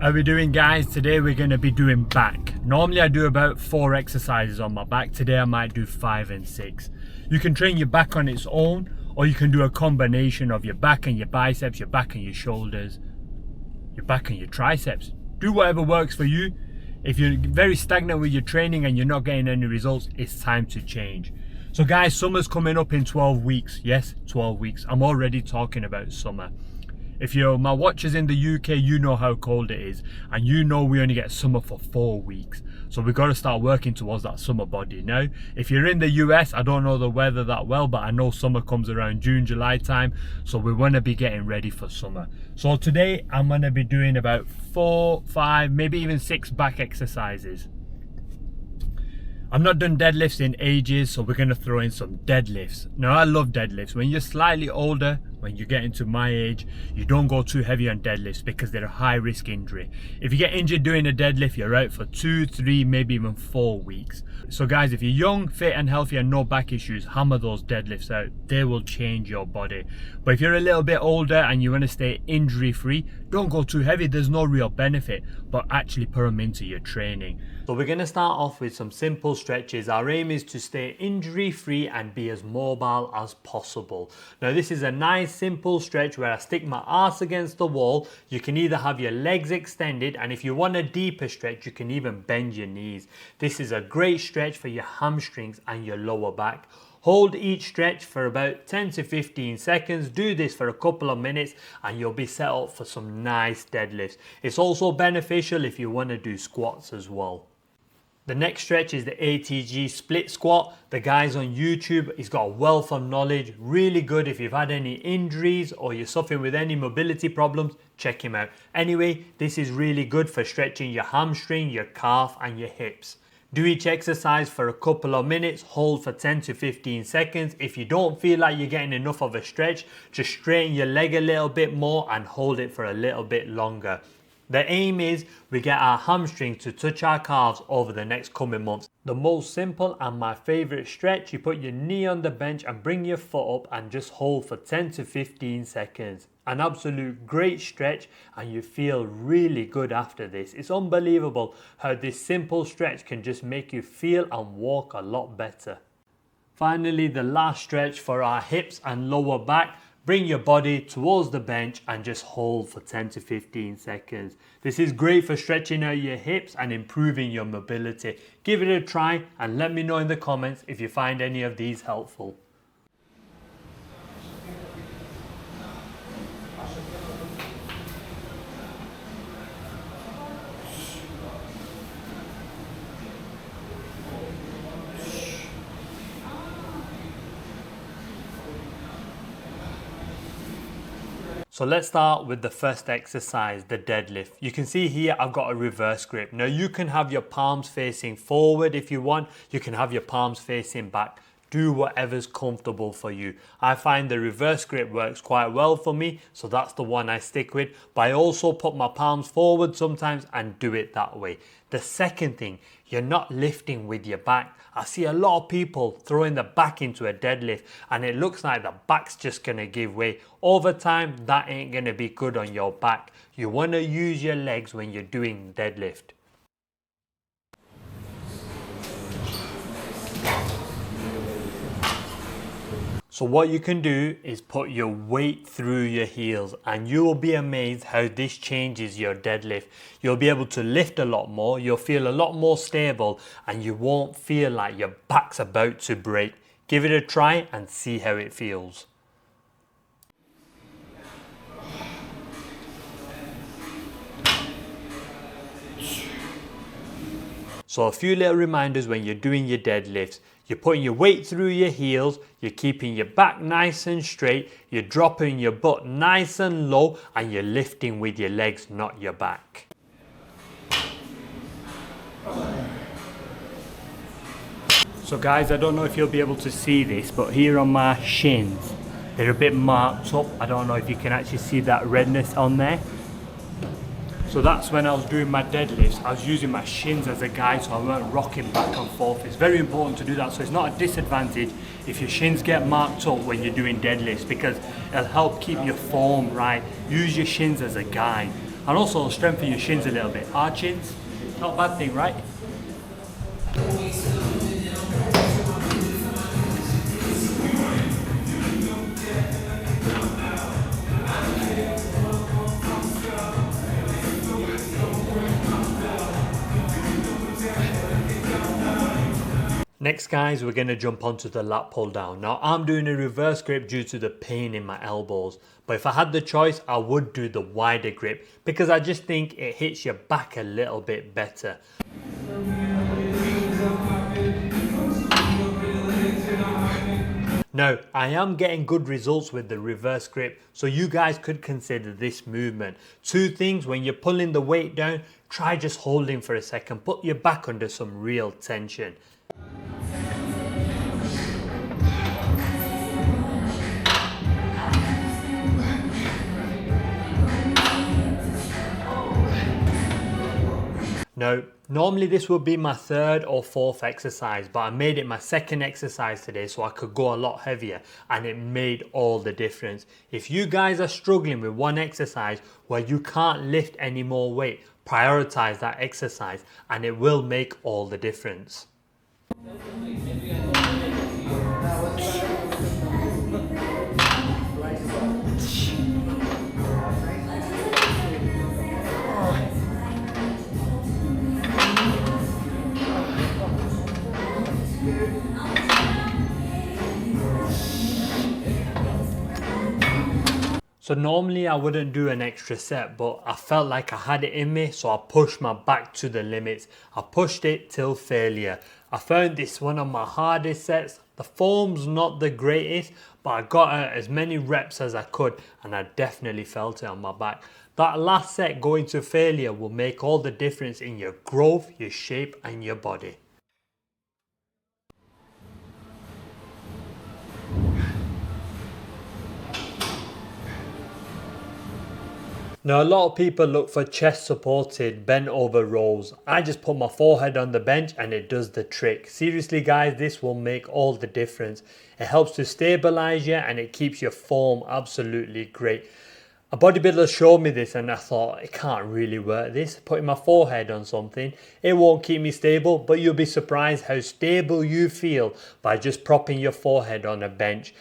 How we doing, guys? Today we're going to be doing back. Normally I do about 4 exercises on my back. Today I might do 5 and 6. You can train your back on its own, or you can do a combination of your back and your biceps, your back and your shoulders, your back and your triceps. Do whatever works for you. If you're very stagnant with your training and you're not getting any results, it's time to change. So guys, summer's coming up in 12 weeks. Yes, 12 weeks. I'm already talking about summer. If you're my watchers in the UK, you know how cold it is, and you know we only get summer for 4 weeks. So we've got to start working towards that summer body now. If you're in the US, I don't know the weather that well, but I know summer comes around June, July time. So we want to be getting ready for summer. So today I'm going to be doing about 4, 5, maybe even 6 back exercises. I've not done deadlifts in ages, so we're going to throw in some deadlifts. Now, I love deadlifts. When you're slightly older, when you get into my age, you don't go too heavy on deadlifts because they're a high risk injury. If you get injured doing a deadlift, you're out for 2, 3, maybe even 4 weeks. So guys, if you're young, fit and healthy and no back issues, hammer those deadlifts out. They will change your body. But if you're a little bit older and you want to stay injury free, don't go too heavy. There's no real benefit, but actually put them into your training. So we're going to start off with some simple stretches. Our aim is to stay injury free and be as mobile as possible. Now this is a nice simple stretch where I stick my arse against the wall. You can either have your legs extended, and if you want a deeper stretch, you can even bend your knees. This is a great stretch for your hamstrings and your lower back. Hold each stretch for about 10 to 15 seconds. Do this for a couple of minutes and you'll be set up for some nice deadlifts. It's also beneficial if you want to do squats as well. The next stretch is the ATG split squat. The guy's on YouTube. He's got a wealth of knowledge. Really good if you've had any injuries or you're suffering with any mobility problems. Check him out. Anyway, this is really good for stretching your hamstring, your calf and your hips. Do each exercise for a couple of minutes, hold for 10 to 15 seconds. If you don't feel like you're getting enough of a stretch, just straighten your leg a little bit more and hold it for a little bit longer. The aim is we get our hamstring to touch our calves over the next coming months. The most simple and my favorite stretch, you put your knee on the bench and bring your foot up and just hold for 10 to 15 seconds. An absolute great stretch and you feel really good after this. It's unbelievable how this simple stretch can just make you feel and walk a lot better. Finally, the last stretch for our hips and lower back. Bring your body towards the bench and just hold for 10 to 15 seconds. This is great for stretching out your hips and improving your mobility. Give it a try and let me know in the comments if you find any of these helpful. So let's start with the first exercise, the deadlift. You can see here I've got a reverse grip. Now you can have your palms facing forward if you want. You can have your palms facing back. Do whatever's comfortable for you. I find the reverse grip works quite well for me, so that's the one I stick with. But I also put my palms forward sometimes and do it that way. The second thing, you're not lifting with your back. I see a lot of people throwing the back into a deadlift and it looks like the back's just going to give way. Over time, that ain't going to be good on your back. You want to use your legs when you're doing deadlift. So what you can do is put your weight through your heels and you will be amazed how this changes your deadlift. You'll be able to lift a lot more, you'll feel a lot more stable and you won't feel like your back's about to break. Give it a try and see how it feels. So a few little reminders when you're doing your deadlifts. You're putting your weight through your heels, you're keeping your back nice and straight, you're dropping your butt nice and low, and you're lifting with your legs, not your back. So guys, I don't know if you'll be able to see this, but here on my shins, they're a bit marked up. I don't know if you can actually see that redness on there. So that's when I was doing my deadlifts, I was using my shins as a guide so I weren't rocking back and forth. It's very important to do that, so it's not a disadvantage if your shins get marked up when you're doing deadlifts, because it'll help keep your form right. Use your shins as a guide. And also strengthen your shins a little bit. Our chins, not a bad thing, right? Next guys, we're going to jump onto the lat pull down. Now I'm doing a reverse grip due to the pain in my elbows. But if I had the choice, I would do the wider grip because I just think it hits your back a little bit better. Now, I am getting good results with the reverse grip, so you guys could consider this movement. Two things: when you're pulling the weight down, try just holding for a second, put your back under some real tension. Now, normally this would be my third or fourth exercise, but I made it my second exercise today so I could go a lot heavier, and it made all the difference. If you guys are struggling with one exercise where you can't lift any more weight, prioritize that exercise and it will make all the difference. So normally I wouldn't do an extra set, but I felt like I had it in me, so I pushed my back to the limits. I pushed it till failure. I found this one of my hardest sets. The form's not the greatest, but I got out as many reps as I could and I definitely felt it on my back. That last set going to failure will make all the difference in your growth, your shape and your body. Now a lot of people look for chest supported bent over rows. I just put my forehead on the bench and it does the trick. Seriously guys, this will make all the difference. It helps to stabilize you and it keeps your form absolutely great. A bodybuilder showed me this and I thought, it can't really work this. Putting my forehead on something, it won't keep me stable, but you'll be surprised how stable you feel by just propping your forehead on a bench.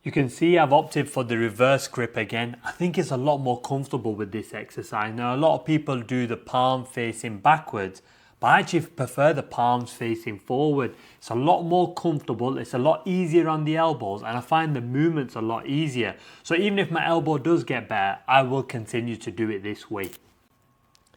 You can see I've opted for the reverse grip again. I think it's a lot more comfortable with this exercise. Now a lot of people do the palm facing backwards, but I actually prefer the palms facing forward. It's a lot more comfortable, it's a lot easier on the elbows, and I find the movements a lot easier. So even if my elbow does get better, I will continue to do it this way.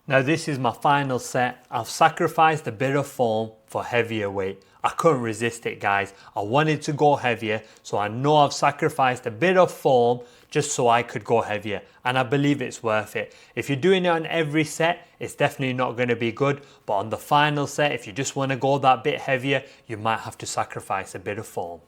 Now this is my final set. I've sacrificed a bit of form for heavier weight. I couldn't resist it guys. I wanted to go heavier, so I know I've sacrificed a bit of form just so I could go heavier, and I believe it's worth it. If you're doing it on every set, it's definitely not going to be good, but on the final set, if you just want to go that bit heavier, you might have to sacrifice a bit of form.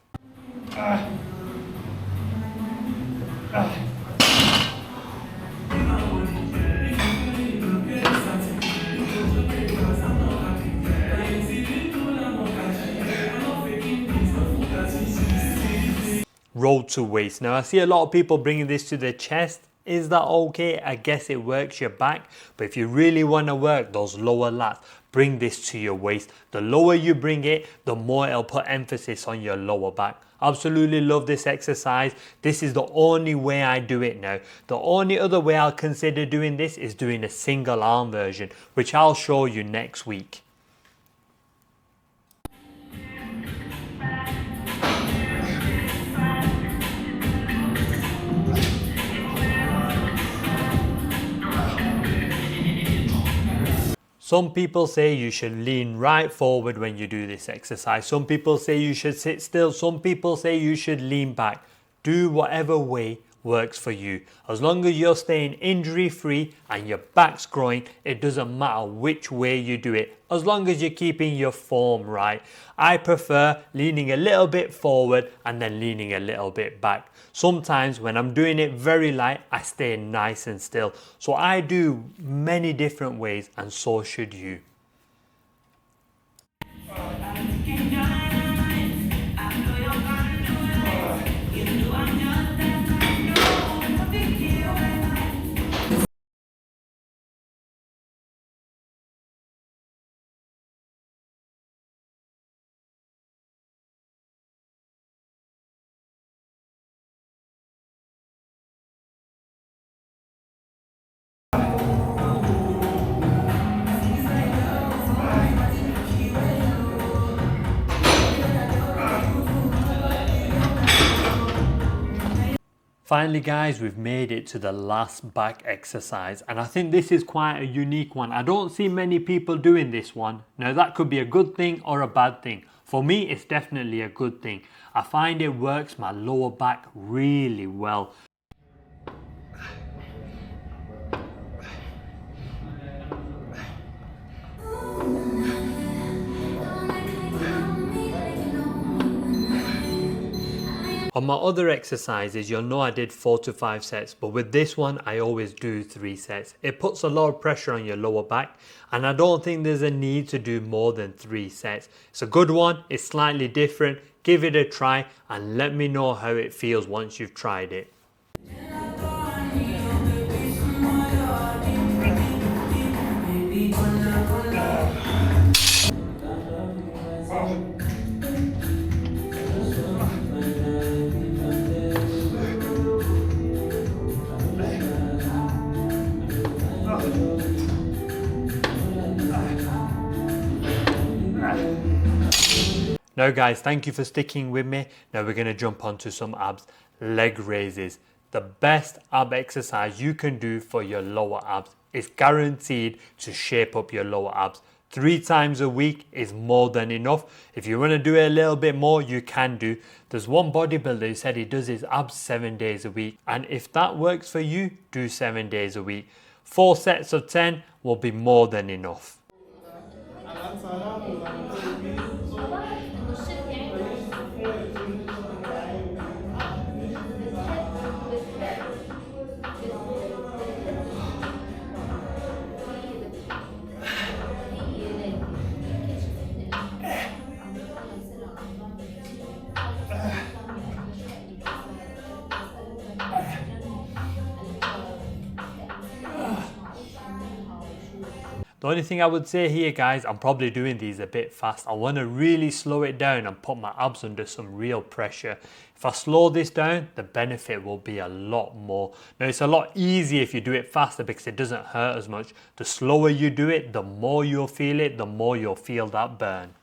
Road to waist. Now I see a lot of people bringing this to their chest. Is that okay? I guess it works your back, but if you really want to work those lower lats, bring this to your waist. The lower you bring it, the more it'll put emphasis on your lower back. Absolutely love this exercise. This is the only way I do it now. The only other way I'll consider doing this is doing a single arm version, which I'll show you next week. Some people say you should lean right forward when you do this exercise. Some people say you should sit still. Some people say you should lean back. Do whatever way works for you. As long as you're staying injury free and your back's growing, it doesn't matter which way you do it, as long as you're keeping your form right. I prefer leaning a little bit forward and then leaning a little bit back. Sometimes when I'm doing it very light, I stay nice and still. So I do many different ways, and so should you. Finally guys, we've made it to the last back exercise, and I think this is quite a unique one. I don't see many people doing this one. Now that could be a good thing or a bad thing. For me, it's definitely a good thing. I find it works my lower back really well. On my other exercises, you'll know I did 4 to 5 sets, but with this one, I always do 3 sets. It puts a lot of pressure on your lower back, and I don't think there's a need to do more than 3 sets. It's a good one, it's slightly different. Give it a try and let me know how it feels once you've tried it. Now guys, thank you for sticking with me. Now we're going to jump onto some abs. Leg raises. The best ab exercise you can do for your lower abs. It's guaranteed to shape up your lower abs. 3 times a week is more than enough. If you want to do it a little bit more, you can do. There's one bodybuilder who said he does his abs 7 days a week. And if that works for you, do 7 days a week. 4 sets of 10 will be more than enough. The only thing I would say here guys, I'm probably doing these a bit fast. I want to really slow it down and put my abs under some real pressure. If I slow this down, the benefit will be a lot more. Now it's a lot easier if you do it faster because it doesn't hurt as much. The slower you do it, the more you'll feel it, the more you'll feel that burn.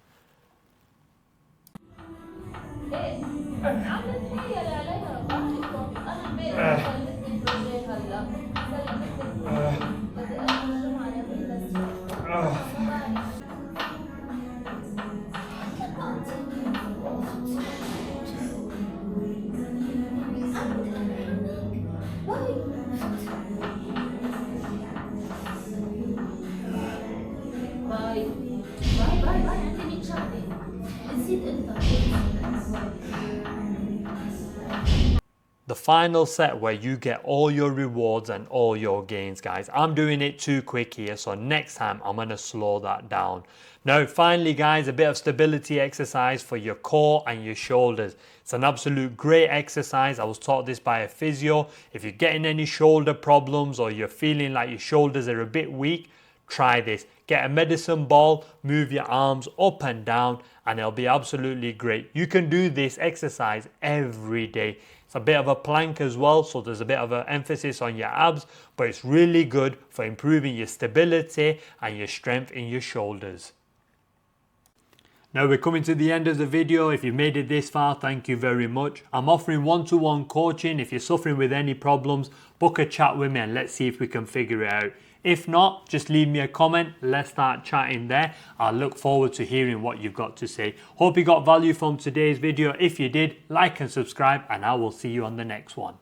The final set where you get all your rewards and all your gains guys. I'm doing it too quick here, so next time I'm going to slow that down. Now finally guys, a bit of stability exercise for your core and your shoulders. It's an absolute great exercise. I was taught this by a physio. If you're getting any shoulder problems or you're feeling like your shoulders are a bit weak, try this. Get a medicine ball, move your arms up and down, and it'll be absolutely great. You can do this exercise every day. It's a bit of a plank as well, so there's a bit of an emphasis on your abs, but it's really good for improving your stability and your strength in your shoulders. Now we're coming to the end of the video. If you've made it this far, thank you very much. I'm offering one-to-one coaching. If you're suffering with any problems, book a chat with me and let's see if we can figure it out. If not, just leave me a comment. Let's start chatting there. I look forward to hearing what you've got to say. Hope you got value from today's video. If you did, like and subscribe, and I will see you on the next one.